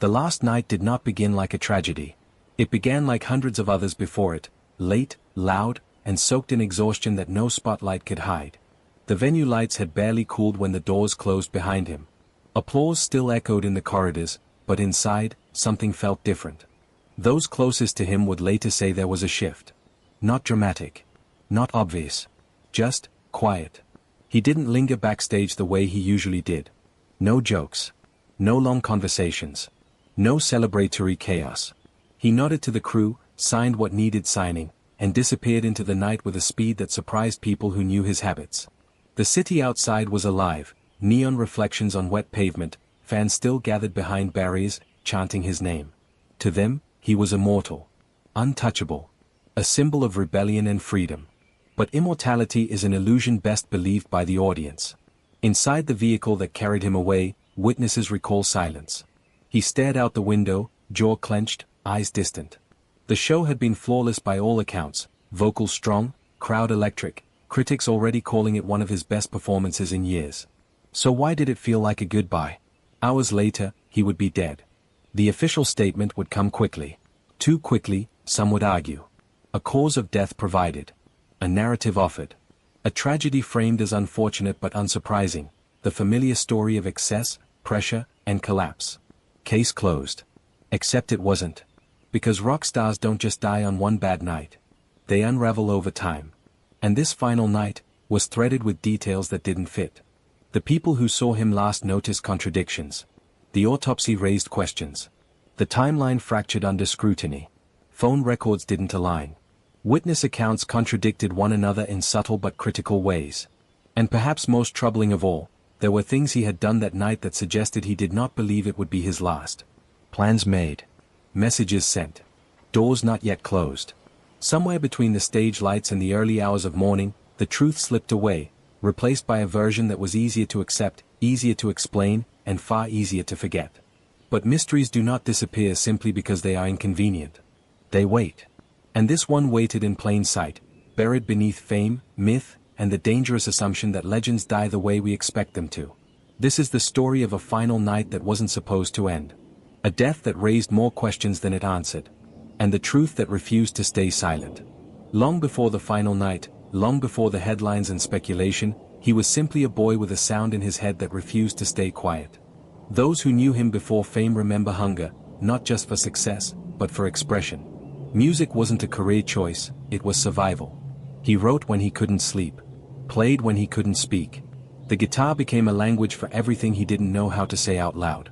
The last night did not begin like a tragedy. It began like hundreds of others before it, late, loud, and soaked in exhaustion that no spotlight could hide. The venue lights had barely cooled when the doors closed behind him. Applause still echoed in the corridors, but inside, something felt different. Those closest to him would later say there was a shift. Not dramatic. Not obvious. Just quiet. He didn't linger backstage the way he usually did. No jokes. No long conversations. No celebratory chaos. He nodded to the crew, signed what needed signing, and disappeared into the night with a speed that surprised people who knew his habits. The city outside was alive, neon reflections on wet pavement, fans still gathered behind barriers, chanting his name. To them, he was immortal. Untouchable. A symbol of rebellion and freedom. But immortality is an illusion best believed by the audience. Inside the vehicle that carried him away, witnesses recall silence. He stared out the window, jaw clenched, eyes distant. The show had been flawless by all accounts, vocals strong, crowd electric, critics already calling it one of his best performances in years. So why did it feel like a goodbye? Hours later, he would be dead. The official statement would come quickly. Too quickly, some would argue. A cause of death provided. A narrative offered. A tragedy framed as unfortunate but unsurprising, the familiar story of excess, pressure, and collapse. Case closed. Except it wasn't. Because rock stars don't just die on one bad night. They unravel over time. And this final night was threaded with details that didn't fit. The people who saw him last noticed contradictions. The autopsy raised questions. The timeline fractured under scrutiny. Phone records didn't align. Witness accounts contradicted one another in subtle but critical ways. And perhaps most troubling of all, there were things he had done that night that suggested he did not believe it would be his last. Plans made. Messages sent. Doors not yet closed. Somewhere between the stage lights and the early hours of morning, the truth slipped away, replaced by a version that was easier to accept, easier to explain, and far easier to forget. But mysteries do not disappear simply because they are inconvenient. They wait. And this one waited in plain sight, buried beneath fame, myth, and the dangerous assumption that legends die the way we expect them to. This is the story of a final night that wasn't supposed to end. A death that raised more questions than it answered. And the truth that refused to stay silent. Long before the final night, long before the headlines and speculation, he was simply a boy with a sound in his head that refused to stay quiet. Those who knew him before fame remember hunger, not just for success, but for expression. Music wasn't a career choice, it was survival. He wrote when he couldn't sleep. Played when he couldn't speak. The guitar became a language for everything he didn't know how to say out loud.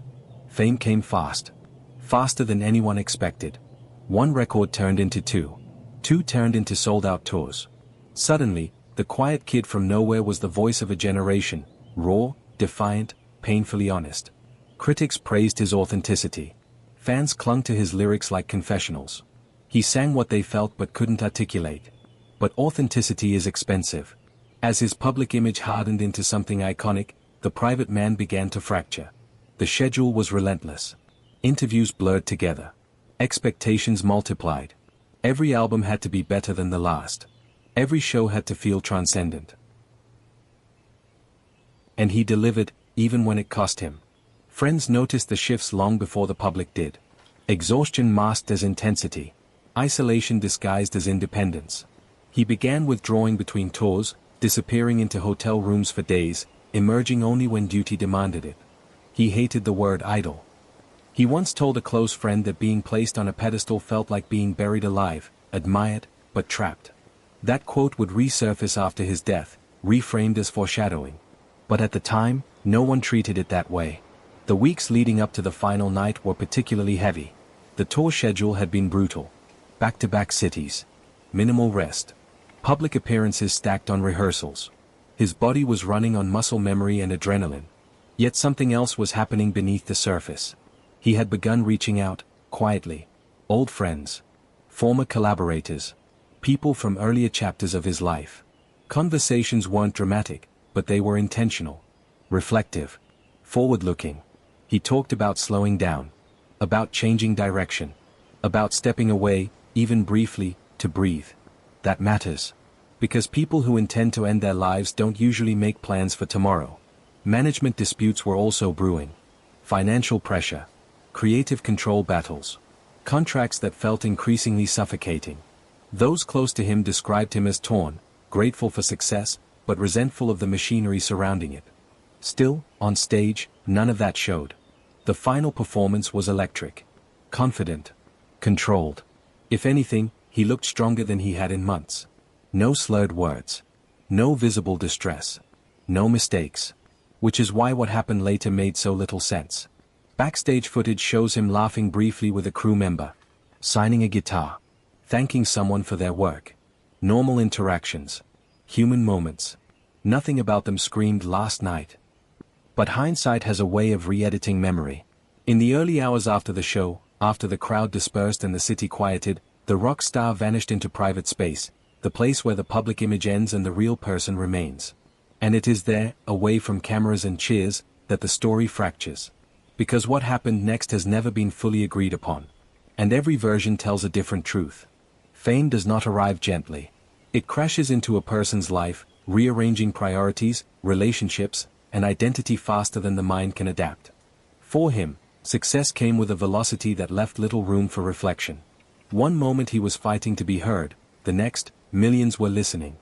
Fame came fast. Faster than anyone expected. One record turned into two. Two turned into sold-out tours. Suddenly, the quiet kid from nowhere was the voice of a generation, raw, defiant, painfully honest. Critics praised his authenticity. Fans clung to his lyrics like confessionals. He sang what they felt but couldn't articulate. But authenticity is expensive. As his public image hardened into something iconic, the private man began to fracture. The schedule was relentless. Interviews blurred together. Expectations multiplied. Every album had to be better than the last. Every show had to feel transcendent. And he delivered, even when it cost him. Friends noticed the shifts long before the public did. Exhaustion masked as intensity. Isolation disguised as independence. He began withdrawing between tours, disappearing into hotel rooms for days, emerging only when duty demanded it. He hated the word idol. He once told a close friend that being placed on a pedestal felt like being buried alive, admired, but trapped. That quote would resurface after his death, reframed as foreshadowing. But at the time, no one treated it that way. The weeks leading up to the final night were particularly heavy. The tour schedule had been brutal. Back-to-back cities. Minimal rest. Public appearances stacked on rehearsals. His body was running on muscle memory and adrenaline. Yet something else was happening beneath the surface. He had begun reaching out, quietly. Old friends. Former collaborators. People from earlier chapters of his life. Conversations weren't dramatic, but they were intentional. Reflective. Forward-looking. He talked about slowing down. About changing direction. About stepping away, even briefly, to breathe. That matters. Because people who intend to end their lives don't usually make plans for tomorrow. Management disputes were also brewing. Financial pressure. creative control battles. Contracts that felt increasingly suffocating. Those close to him described him as torn, grateful for success, but resentful of the machinery surrounding it. Still, on stage, none of that showed. The final performance was electric. Confident. Controlled. If anything, he looked stronger than he had in months. No slurred words. No visible distress. No mistakes. Which is why what happened later made so little sense. Backstage footage shows him laughing briefly with a crew member. Signing a guitar. Thanking someone for their work. Normal interactions. Human moments. Nothing about them screamed last night. But hindsight has a way of re-editing memory. In the early hours after the show, after the crowd dispersed and the city quieted, the rock star vanished into private space, the place where the public image ends and the real person remains. And it is there, away from cameras and cheers, that the story fractures. Because what happened next has never been fully agreed upon. And every version tells a different truth. Fame does not arrive gently. It crashes into a person's life, rearranging priorities, relationships, and identity faster than the mind can adapt. For him, success came with a velocity that left little room for reflection. One moment he was fighting to be heard, the next, millions were listening.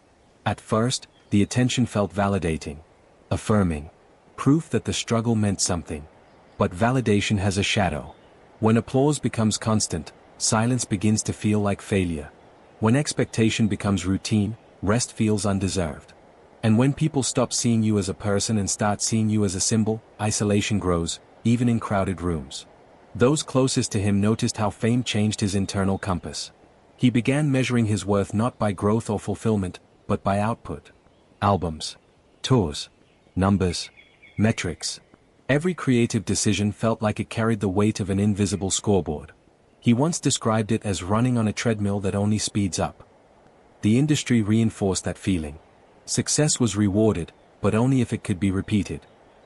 At first, the attention felt validating. Affirming. Proof that the struggle meant something. But validation has a shadow. When applause becomes constant, silence begins to feel like failure. When expectation becomes routine, rest feels undeserved. And when people stop seeing you as a person and start seeing you as a symbol, isolation grows, even in crowded rooms. Those closest to him noticed how fame changed his internal compass. He began measuring his worth not by growth or fulfillment, but by output. Albums. Tours. Numbers. Metrics. Every creative decision felt like it carried the weight of an invisible scoreboard. He once described it as running on a treadmill that only speeds up. The industry reinforced that feeling. Success was rewarded, but only if it could be repeated.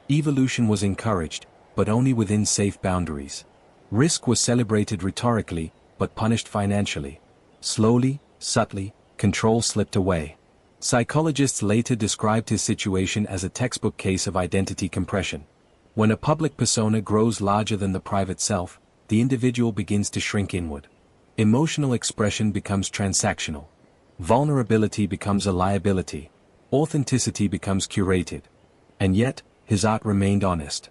Evolution was encouraged, but only within safe boundaries. Risk was celebrated rhetorically, but punished financially. Slowly, subtly, control slipped away. Psychologists later described his situation as a textbook case of identity compression. When a public persona grows larger than the private self, the individual begins to shrink inward. Emotional expression becomes transactional. Vulnerability becomes a liability. Authenticity becomes curated. And yet, his art remained honest.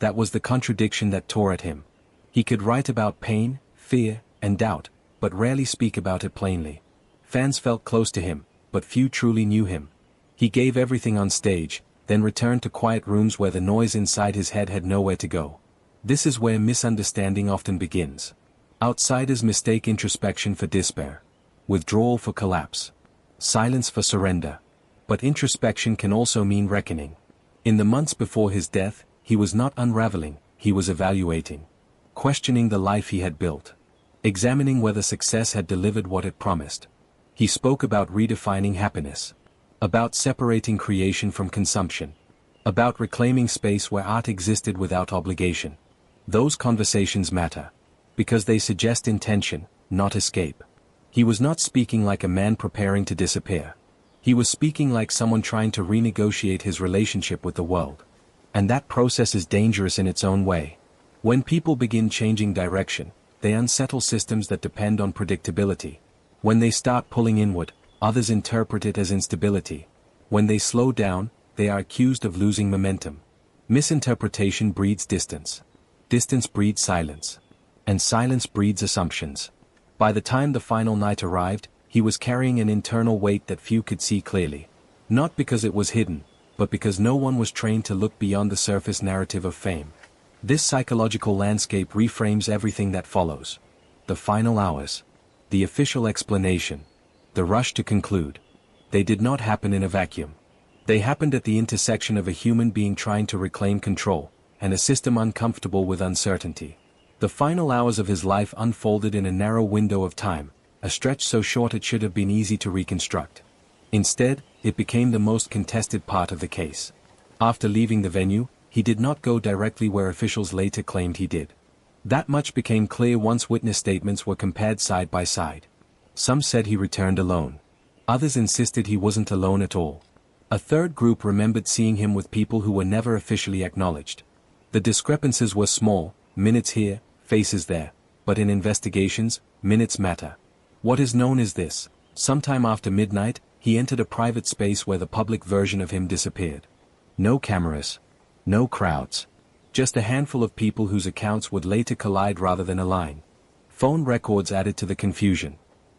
That was the contradiction that tore at him. He could write about pain, fear, and doubt, but rarely speak about it plainly. Fans felt close to him, but few truly knew him. He gave everything on stage, then returned to quiet rooms where the noise inside his head had nowhere to go. This is where misunderstanding often begins. Outsiders mistake introspection for despair. Withdrawal for collapse. Silence for surrender. But introspection can also mean reckoning. In the months before his death, he was not unraveling, he was evaluating. Questioning the life he had built. Examining whether success had delivered what it promised. He spoke about redefining happiness. About separating creation from consumption. About reclaiming space where art existed without obligation. Those conversations matter. Because they suggest intention, not escape. He was not speaking like a man preparing to disappear. He was speaking like someone trying to renegotiate his relationship with the world. And that process is dangerous in its own way. When people begin changing direction, they unsettle systems that depend on predictability. When they start pulling inward, others interpret it as instability. When they slow down, they are accused of losing momentum. Misinterpretation breeds distance. Distance breeds silence. And silence breeds assumptions. By the time the final night arrived, he was carrying an internal weight that few could see clearly. Not because it was hidden, but because no one was trained to look beyond the surface narrative of fame. This psychological landscape reframes everything that follows. The final hours. The official explanation. The rush to conclude. They did not happen in a vacuum. They happened at the intersection of a human being trying to reclaim control, and a system uncomfortable with uncertainty. The final hours of his life unfolded in a narrow window of time, a stretch so short it should have been easy to reconstruct. Instead, it became the most contested part of the case. After leaving the venue, he did not go directly where officials later claimed he did. That much became clear once witness statements were compared side by side. Some said he returned alone. Others insisted he wasn't alone at all. A third group remembered seeing him with people who were never officially acknowledged. The discrepancies were small, minutes here, faces there, but in investigations, minutes matter. What is known is this: sometime after midnight, he entered a private space where the public version of him disappeared. No cameras. No crowds. Just a handful of people whose accounts would later collide rather than align. Phone records added to the confusion.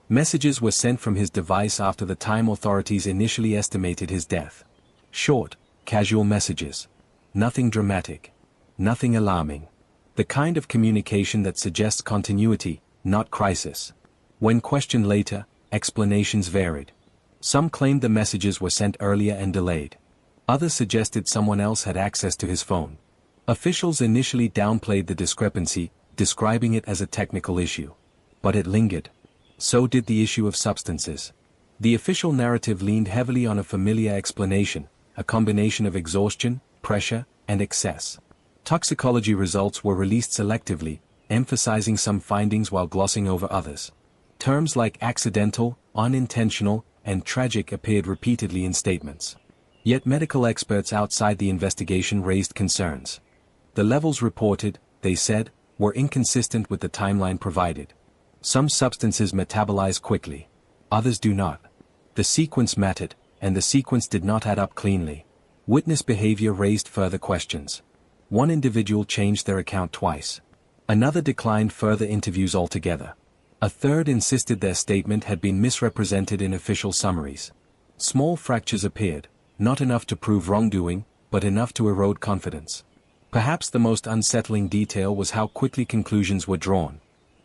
Messages were sent from his device after the time authorities initially estimated his death. Short, casual messages. Nothing dramatic. Nothing alarming. The kind of communication that suggests continuity, not crisis. When questioned later, explanations varied. Some claimed the messages were sent earlier and delayed. Others suggested someone else had access to his phone. Officials initially downplayed the discrepancy, describing it as a technical issue. But it lingered. So did the issue of substances. The official narrative leaned heavily on a familiar explanation, a combination of exhaustion, pressure, and excess. Toxicology results were released selectively, emphasizing some findings while glossing over others. Terms like accidental, unintentional, and tragic appeared repeatedly in statements. Yet medical experts outside the investigation raised concerns. The levels reported, they said, were inconsistent with the timeline provided. Some substances metabolize quickly. Others do not. The sequence mattered, and the sequence did not add up cleanly. Witness behavior raised further questions. One individual changed their account twice. Another declined further interviews altogether. A third insisted their statement had been misrepresented in official summaries. Small fractures appeared, not enough to prove wrongdoing, but enough to erode confidence. Perhaps the most unsettling detail was how quickly conclusions were drawn.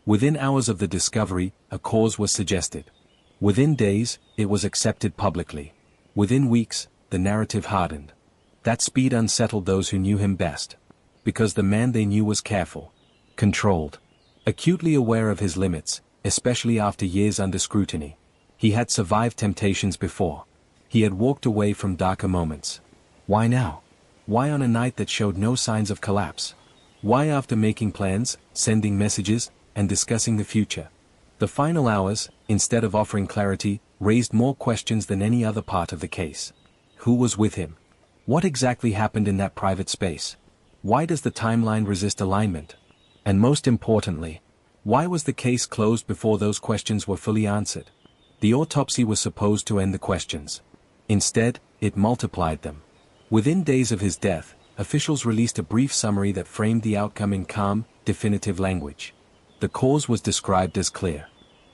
Within hours of the discovery, a cause was suggested. Within days, it was accepted publicly. Within weeks, the narrative hardened. That speed unsettled those who knew him best. Because the man they knew was careful, controlled, acutely aware of his limits, especially after years under scrutiny. He had survived temptations before. He had walked away from darker moments. Why now? Why on a night that showed no signs of collapse? Why after making plans, sending messages, and discussing the future? The final hours, instead of offering clarity, raised more questions than any other part of the case. Who was with him? What exactly happened in that private space? Why does the timeline resist alignment? And most importantly, why was the case closed before those questions were fully answered? The autopsy was supposed to end the questions. Instead, it multiplied them. Within days of his death, officials released a brief summary that framed the outcome in calm, definitive language. The cause was described as clear.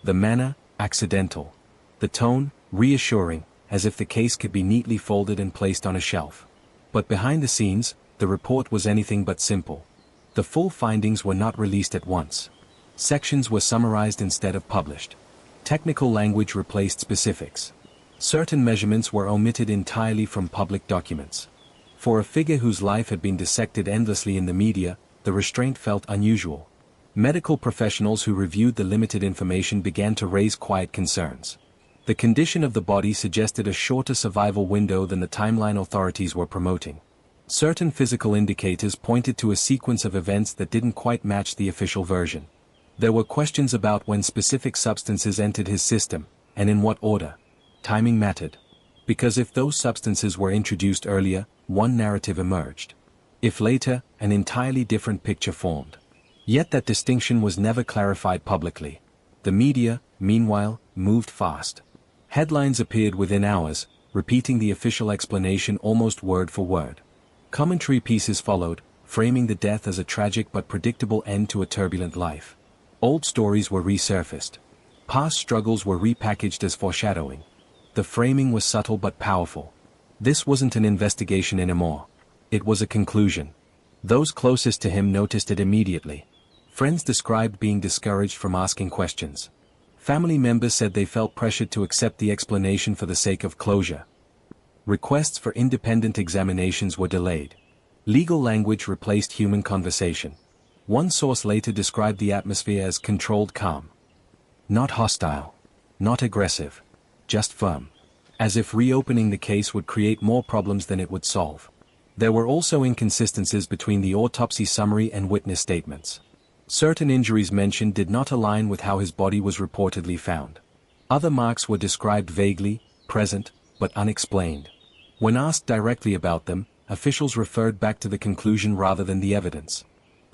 The manner, accidental. The tone, reassuring, as if the case could be neatly folded and placed on a shelf. But behind the scenes, the report was anything but simple. The full findings were not released at once. Sections were summarized instead of published. Technical language replaced specifics. Certain measurements were omitted entirely from public documents. For a figure whose life had been dissected endlessly in the media, the restraint felt unusual. Medical professionals who reviewed the limited information began to raise quiet concerns. The condition of the body suggested a shorter survival window than the timeline authorities were promoting. Certain physical indicators pointed to a sequence of events that didn't quite match the official version. There were questions about when specific substances entered his system, and in what order. Timing mattered. Because if those substances were introduced earlier, one narrative emerged. If later, an entirely different picture formed. Yet that distinction was never clarified publicly. The media, meanwhile, moved fast. Headlines appeared within hours, repeating the official explanation almost word for word. Commentary pieces followed, framing the death as a tragic but predictable end to a turbulent life. Old stories were resurfaced. Past struggles were repackaged as foreshadowing. The framing was subtle but powerful. This wasn't an investigation anymore. It was a conclusion. Those closest to him noticed it immediately. Friends described being discouraged from asking questions. Family members said they felt pressured to accept the explanation for the sake of closure. Requests for independent examinations were delayed. Legal language replaced human conversation. One source later described the atmosphere as controlled calm. Not hostile. Not aggressive. Just firm. As if reopening the case would create more problems than it would solve. There were also inconsistencies between the autopsy summary and witness statements. Certain injuries mentioned did not align with how his body was reportedly found. Other marks were described vaguely, present, but unexplained. When asked directly about them, officials referred back to the conclusion rather than the evidence.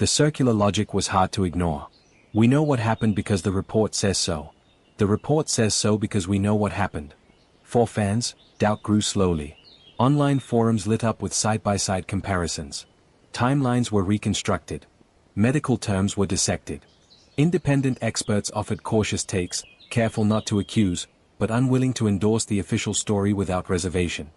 The circular logic was hard to ignore. We know what happened because the report says so. The report says so because we know what happened. For fans, doubt grew slowly. Online forums lit up with side-by-side comparisons. Timelines were reconstructed. Medical terms were dissected. Independent experts offered cautious takes, careful not to accuse, but unwilling to endorse the official story without reservation.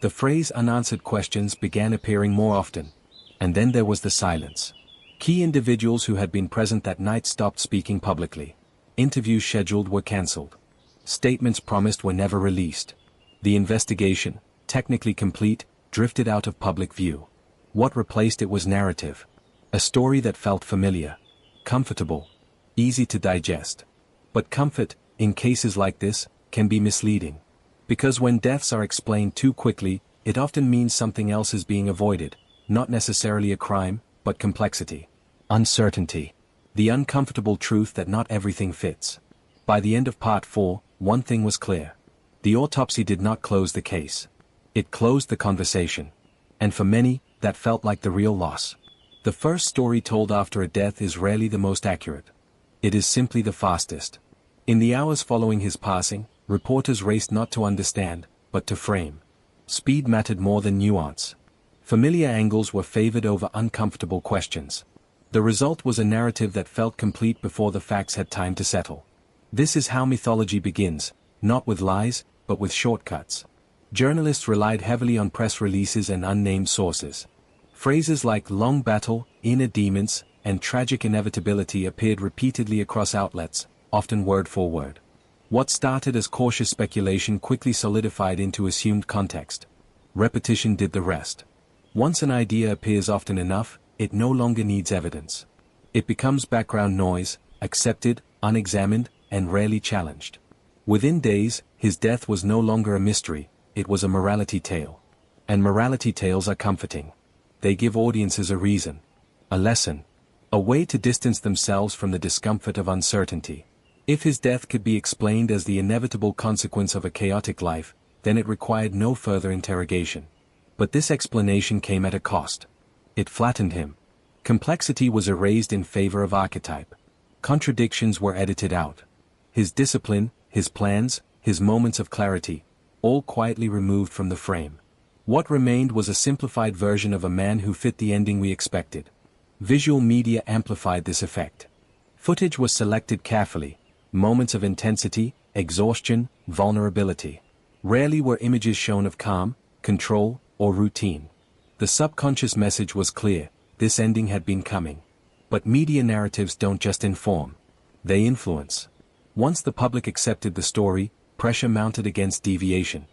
The phrase unanswered questions began appearing more often. And then there was the silence. Key individuals who had been present that night stopped speaking publicly. Interviews scheduled were cancelled. Statements promised were never released. The investigation, technically complete, drifted out of public view. What replaced it was narrative. A story that felt familiar, comfortable, easy to digest. But comfort, in cases like this, can be misleading. Because when deaths are explained too quickly, it often means something else is being avoided, not necessarily a crime, but complexity. Uncertainty. The uncomfortable truth that not everything fits. By the end of part 4, one thing was clear. The autopsy did not close the case. It closed the conversation. And for many, that felt like the real loss. The first story told after a death is rarely the most accurate. It is simply the fastest. In the hours following his passing, reporters raced not to understand, but to frame. Speed mattered more than nuance. Familiar angles were favored over uncomfortable questions. The result was a narrative that felt complete before the facts had time to settle. This is how mythology begins, not with lies, but with shortcuts. Journalists relied heavily on press releases and unnamed sources. Phrases like long battle, inner demons, and tragic inevitability appeared repeatedly across outlets, often word for word. What started as cautious speculation quickly solidified into assumed context. Repetition did the rest. Once an idea appears often enough, it no longer needs evidence. It becomes background noise, accepted, unexamined, and rarely challenged. Within days, his death was no longer a mystery, it was a morality tale. And morality tales are comforting. They give audiences a reason, a lesson, a way to distance themselves from the discomfort of uncertainty. If his death could be explained as the inevitable consequence of a chaotic life, then it required no further interrogation. But this explanation came at a cost. It flattened him. Complexity was erased in favor of archetype. Contradictions were edited out. His discipline, his plans, his moments of clarity, all quietly removed from the frame. What remained was a simplified version of a man who fit the ending we expected. Visual media amplified this effect. Footage was selected carefully. Moments of intensity, exhaustion, vulnerability. Rarely were images shown of calm, control, or routine. The subconscious message was clear, this ending had been coming. But media narratives don't just inform. They influence. Once the public accepted the story, pressure mounted against deviation.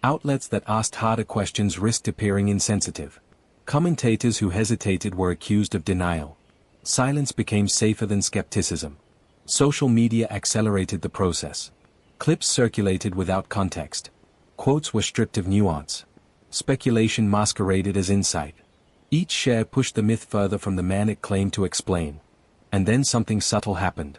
Outlets that asked harder questions risked appearing insensitive. Commentators who hesitated were accused of denial. Silence became safer than skepticism. Social media accelerated the process. Clips circulated without context. Quotes were stripped of nuance. Speculation masqueraded as insight. Each share pushed the myth further from the man it claimed to explain. And then something subtle happened.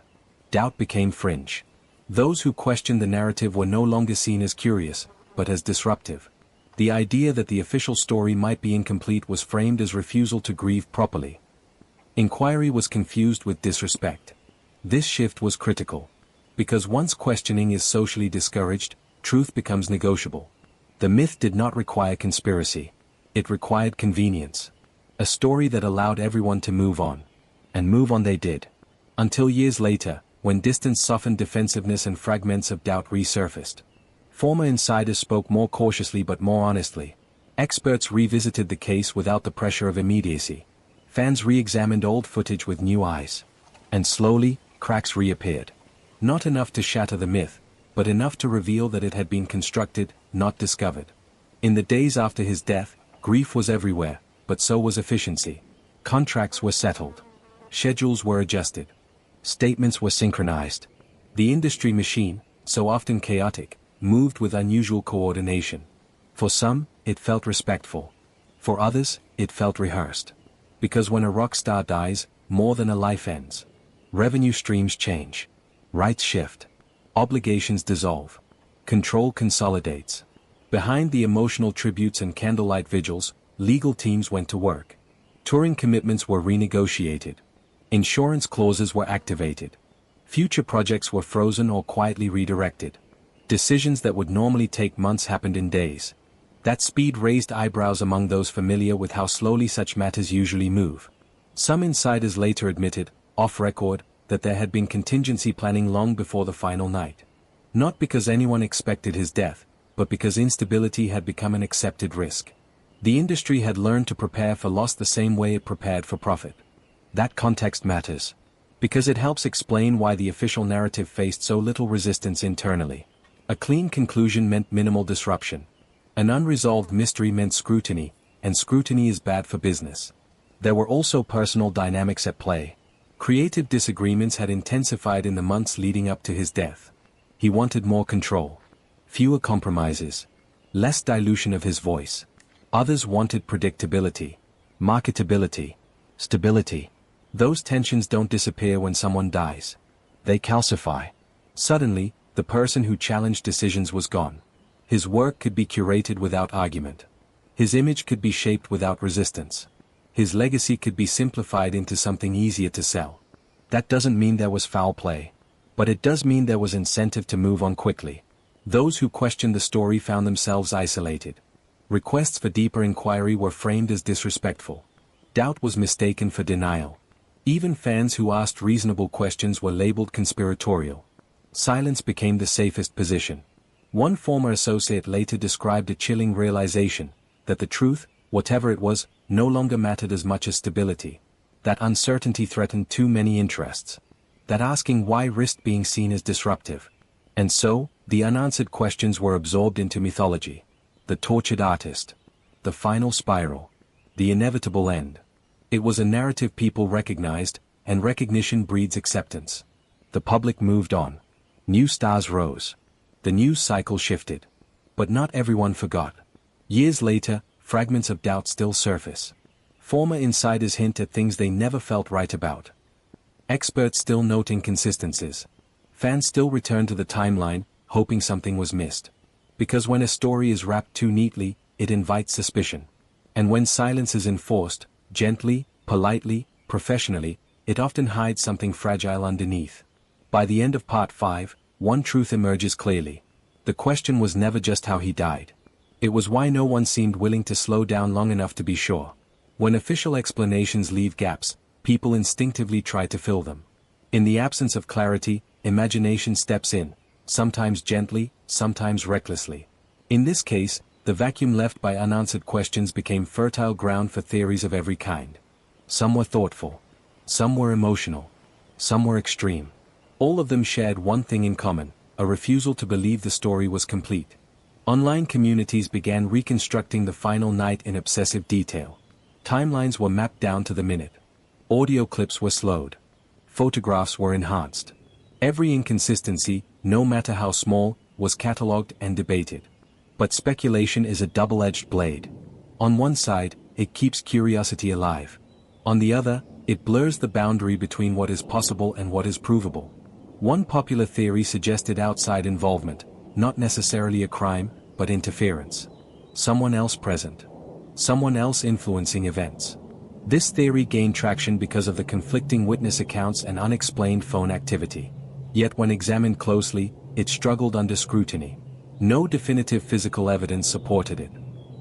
Doubt became fringe. Those who questioned the narrative were no longer seen as curious, but as disruptive. The idea that the official story might be incomplete was framed as refusal to grieve properly. Inquiry was confused with disrespect. This shift was critical. Because once questioning is socially discouraged, truth becomes negotiable. The myth did not require conspiracy. It required convenience. A story that allowed everyone to move on. And move on they did. Until years later, when distance softened defensiveness and fragments of doubt resurfaced. Former insiders spoke more cautiously but more honestly. Experts revisited the case without the pressure of immediacy. Fans re-examined old footage with new eyes. And slowly, cracks reappeared. Not enough to shatter the myth, but enough to reveal that it had been constructed, not discovered. In the days after his death, grief was everywhere, but so was efficiency. Contracts were settled. Schedules were adjusted. Statements were synchronized. The industry machine, so often chaotic, moved with unusual coordination. For some, it felt respectful. For others, it felt rehearsed. Because when a rock star dies, more than a life ends. Revenue streams change. Rights shift. Obligations dissolve. Control consolidates. Behind the emotional tributes and candlelight vigils, legal teams went to work. Touring commitments were renegotiated. Insurance clauses were activated. Future projects were frozen or quietly redirected. Decisions that would normally take months happened in days. That speed raised eyebrows among those familiar with how slowly such matters usually move. Some insiders later admitted, off record, that there had been contingency planning long before the final night. Not because anyone expected his death, but because instability had become an accepted risk. The industry had learned to prepare for loss the same way it prepared for profit. That context matters, because it helps explain why the official narrative faced so little resistance internally. A clean conclusion meant minimal disruption. An unresolved mystery meant scrutiny, and scrutiny is bad for business. There were also personal dynamics at play. Creative disagreements had intensified in the months leading up to his death. He wanted more control. Fewer compromises. Less dilution of his voice. Others wanted predictability. Marketability. Stability. Those tensions don't disappear when someone dies. They calcify. Suddenly, the person who challenged decisions was gone. His work could be curated without argument. His image could be shaped without resistance. His legacy could be simplified into something easier to sell. That doesn't mean there was foul play. But it does mean there was incentive to move on quickly. Those who questioned the story found themselves isolated. Requests for deeper inquiry were framed as disrespectful. Doubt was mistaken for denial. Even fans who asked reasonable questions were labeled conspiratorial. Silence became the safest position. One former associate later described a chilling realization that the truth, whatever it was, no longer mattered as much as stability. That uncertainty threatened too many interests. That asking why risked being seen as disruptive. And so, the unanswered questions were absorbed into mythology. The tortured artist. The final spiral. The inevitable end. It was a narrative people recognized, and recognition breeds acceptance. The public moved on. New stars rose. The news cycle shifted. But not everyone forgot. Years later, fragments of doubt still surface. Former insiders hint at things they never felt right about. Experts still note inconsistencies. Fans still return to the timeline, hoping something was missed. Because when a story is wrapped too neatly, it invites suspicion. And when silence is enforced, gently, politely, professionally, it often hides something fragile underneath. By the end of part 5, one truth emerges clearly. The question was never just how he died. It was why no one seemed willing to slow down long enough to be sure. When official explanations leave gaps, people instinctively try to fill them. In the absence of clarity, imagination steps in, sometimes gently, sometimes recklessly. In this case, the vacuum left by unanswered questions became fertile ground for theories of every kind. Some were thoughtful. Some were emotional. Some were extreme. All of them shared one thing in common, a refusal to believe the story was complete. Online communities began reconstructing the final night in obsessive detail. Timelines were mapped down to the minute. Audio clips were slowed. Photographs were enhanced. Every inconsistency, no matter how small, was catalogued and debated. But speculation is a double-edged blade. On one side, it keeps curiosity alive. On the other, it blurs the boundary between what is possible and what is provable. One popular theory suggested outside involvement, not necessarily a crime, but interference. Someone else present. Someone else influencing events. This theory gained traction because of the conflicting witness accounts and unexplained phone activity. Yet when examined closely, it struggled under scrutiny. No definitive physical evidence supported it.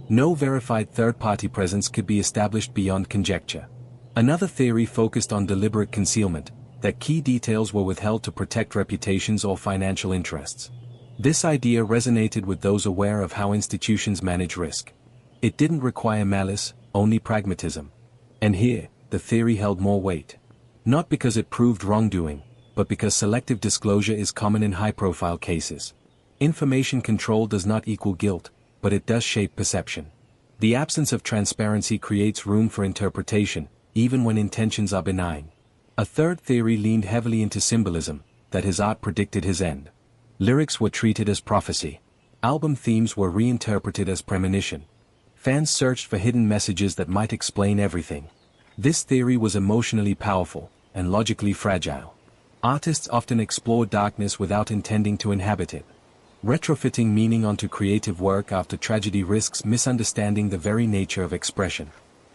No verified third-party presence could be established beyond conjecture. Another theory focused on deliberate concealment, that key details were withheld to protect reputations or financial interests. This idea resonated with those aware of how institutions manage risk. It didn't require malice, only pragmatism. And here, the theory held more weight. Not because it proved wrongdoing, but because selective disclosure is common in high-profile cases. Information control does not equal guilt, but it does shape perception. The absence of transparency creates room for interpretation, even when intentions are benign. A third theory leaned heavily into symbolism, that his art predicted his end. Lyrics were treated as prophecy. Album themes were reinterpreted as premonition. Fans searched for hidden messages that might explain everything. This theory was emotionally powerful, and logically fragile. Artists often explore darkness without intending to inhabit it. Retrofitting meaning onto creative work after tragedy risks misunderstanding the very nature of expression.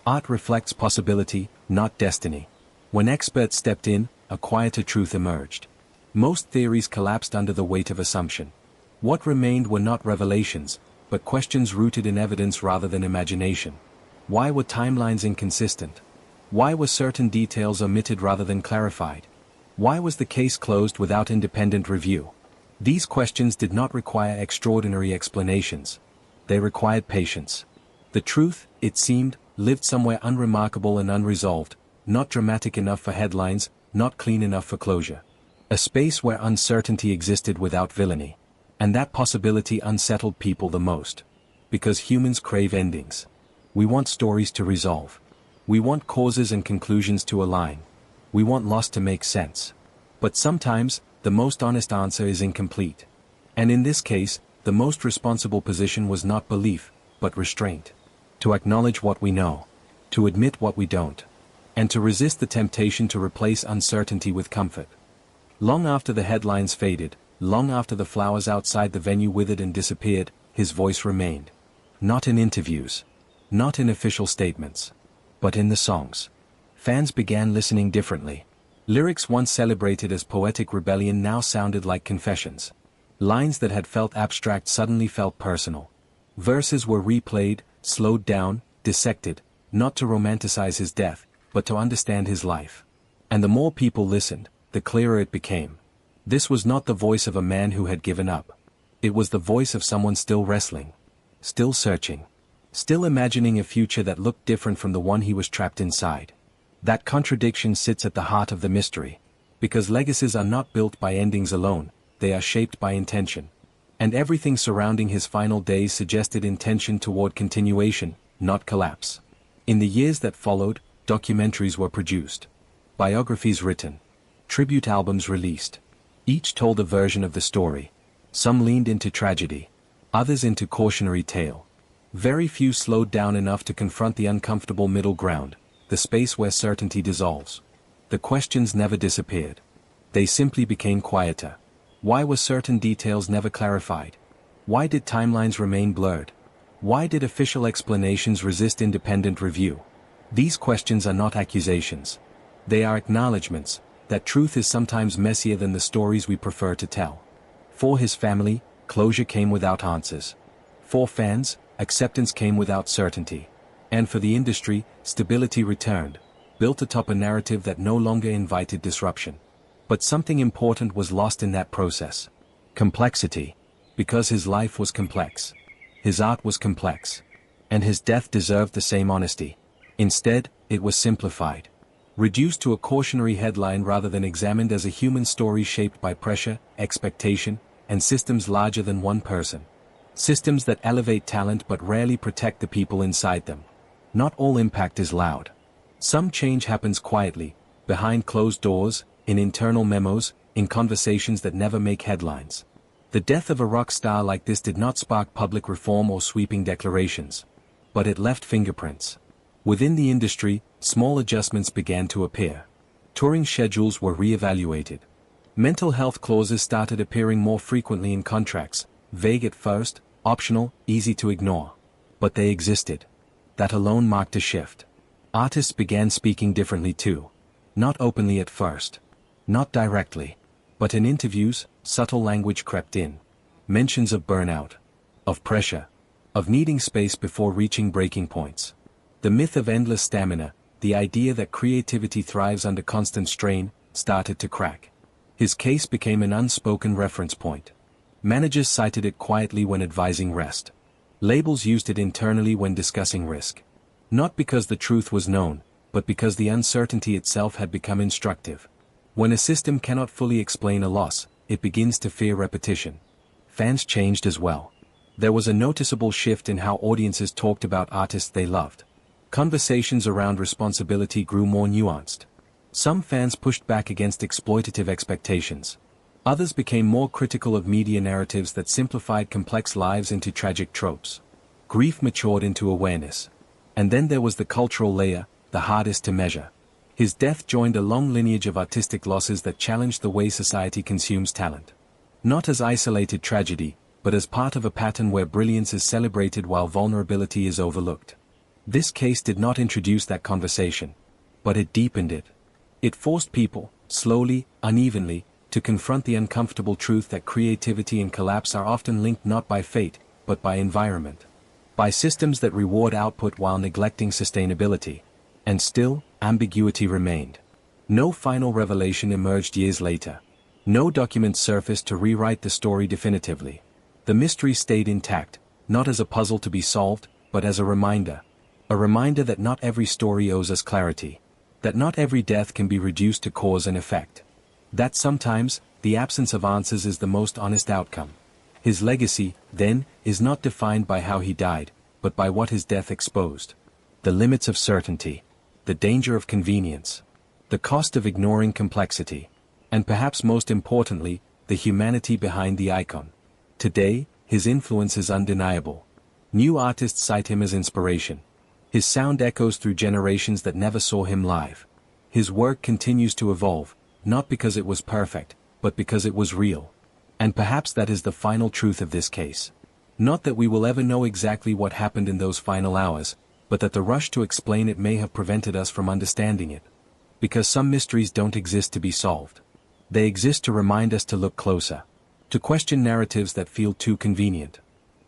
Art reflects possibility, not destiny. When experts stepped in, a quieter truth emerged. Most theories collapsed under the weight of assumption. What remained were not revelations, but questions rooted in evidence rather than imagination. Why were timelines inconsistent? Why were certain details omitted rather than clarified? Why was the case closed without independent review? These questions did not require extraordinary explanations. They required patience. The truth, it seemed, lived somewhere unremarkable and unresolved, not dramatic enough for headlines, not clean enough for closure. A space where uncertainty existed without villainy. And that possibility unsettled people the most. Because humans crave endings. We want stories to resolve. We want causes and conclusions to align. We want loss to make sense. But sometimes, the most honest answer is incomplete. And in this case, the most responsible position was not belief, but restraint. To acknowledge what we know. To admit what we don't. And to resist the temptation to replace uncertainty with comfort. Long after the headlines faded, long after the flowers outside the venue withered and disappeared, his voice remained. Not in interviews. Not in official statements. But in the songs. Fans began listening differently. Lyrics once celebrated as poetic rebellion now sounded like confessions. Lines that had felt abstract suddenly felt personal. Verses were replayed, slowed down, dissected, not to romanticize his death, but to understand his life. And the more people listened, the clearer it became. This was not the voice of a man who had given up. It was the voice of someone still wrestling. Still searching. Still imagining a future that looked different from the one he was trapped inside. That contradiction sits at the heart of the mystery. Because legacies are not built by endings alone, they are shaped by intention. And everything surrounding his final days suggested intention toward continuation, not collapse. In the years that followed, documentaries were produced. Biographies written. Tribute albums released. Each told a version of the story. Some leaned into tragedy. Others into cautionary tale. Very few slowed down enough to confront the uncomfortable middle ground, the space where certainty dissolves. The questions never disappeared. They simply became quieter. Why were certain details never clarified? Why did timelines remain blurred? Why did official explanations resist independent review? These questions are not accusations. They are acknowledgments that truth is sometimes messier than the stories we prefer to tell. For his family, closure came without answers. For fans, acceptance came without certainty. And for the industry, stability returned, built atop a narrative that no longer invited disruption. But something important was lost in that process. Complexity. Because his life was complex. His art was complex. And his death deserved the same honesty. Instead, it was simplified. Reduced to a cautionary headline rather than examined as a human story shaped by pressure, expectation, and systems larger than one person. Systems that elevate talent but rarely protect the people inside them. Not all impact is loud. Some change happens quietly, behind closed doors, in internal memos, in conversations that never make headlines. The death of a rock star like this did not spark public reform or sweeping declarations. But it left fingerprints. Within the industry, small adjustments began to appear. Touring schedules were re-evaluated. Mental health clauses started appearing more frequently in contracts, vague at first, optional, easy to ignore. But they existed. That alone marked a shift. Artists began speaking differently too. Not openly at first. Not directly. But in interviews, subtle language crept in. Mentions of burnout. Of pressure. Of needing space before reaching breaking points. The myth of endless stamina, the idea that creativity thrives under constant strain, started to crack. His case became an unspoken reference point. Managers cited it quietly when advising rest. Labels used it internally when discussing risk. Not because the truth was known, but because the uncertainty itself had become instructive. When a system cannot fully explain a loss, it begins to fear repetition. Fans changed as well. There was a noticeable shift in how audiences talked about artists they loved. Conversations around responsibility grew more nuanced. Some fans pushed back against exploitative expectations. Others became more critical of media narratives that simplified complex lives into tragic tropes. Grief matured into awareness. And then there was the cultural layer, the hardest to measure. His death joined a long lineage of artistic losses that challenged the way society consumes talent. Not as isolated tragedy, but as part of a pattern where brilliance is celebrated while vulnerability is overlooked. This case did not introduce that conversation, but it deepened it. It forced people, slowly, unevenly, to confront the uncomfortable truth that creativity and collapse are often linked not by fate, but by environment. By systems that reward output while neglecting sustainability. And still, ambiguity remained. No final revelation emerged years later. No document surfaced to rewrite the story definitively. The mystery stayed intact, not as a puzzle to be solved, but as a reminder. A reminder that not every story owes us clarity. That not every death can be reduced to cause and effect. That sometimes, the absence of answers is the most honest outcome. His legacy, then, is not defined by how he died, but by what his death exposed. The limits of certainty. The danger of convenience. The cost of ignoring complexity. And perhaps most importantly, the humanity behind the icon. Today, his influence is undeniable. New artists cite him as inspiration. His sound echoes through generations that never saw him live. His work continues to evolve, not because it was perfect, but because it was real. And perhaps that is the final truth of this case. Not that we will ever know exactly what happened in those final hours, but that the rush to explain it may have prevented us from understanding it. Because some mysteries don't exist to be solved. They exist to remind us to look closer. To question narratives that feel too convenient.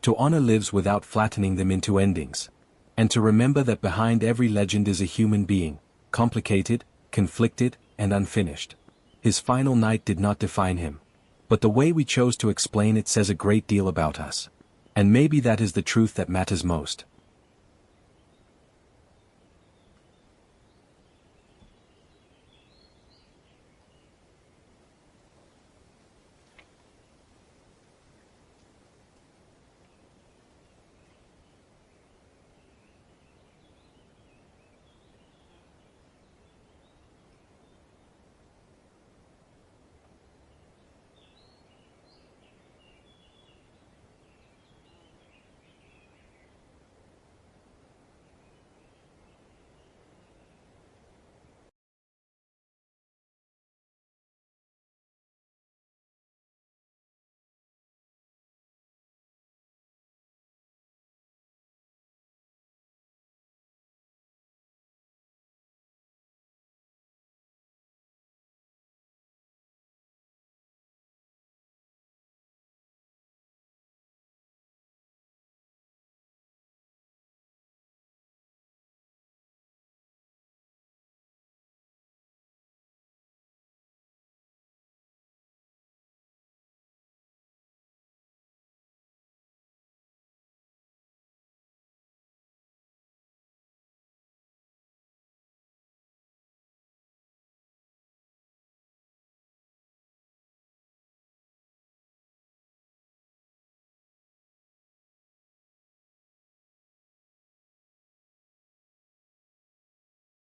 To honor lives without flattening them into endings. And to remember that behind every legend is a human being, complicated, conflicted, and unfinished. His final night did not define him. But the way we chose to explain it says a great deal about us. And maybe that is the truth that matters most.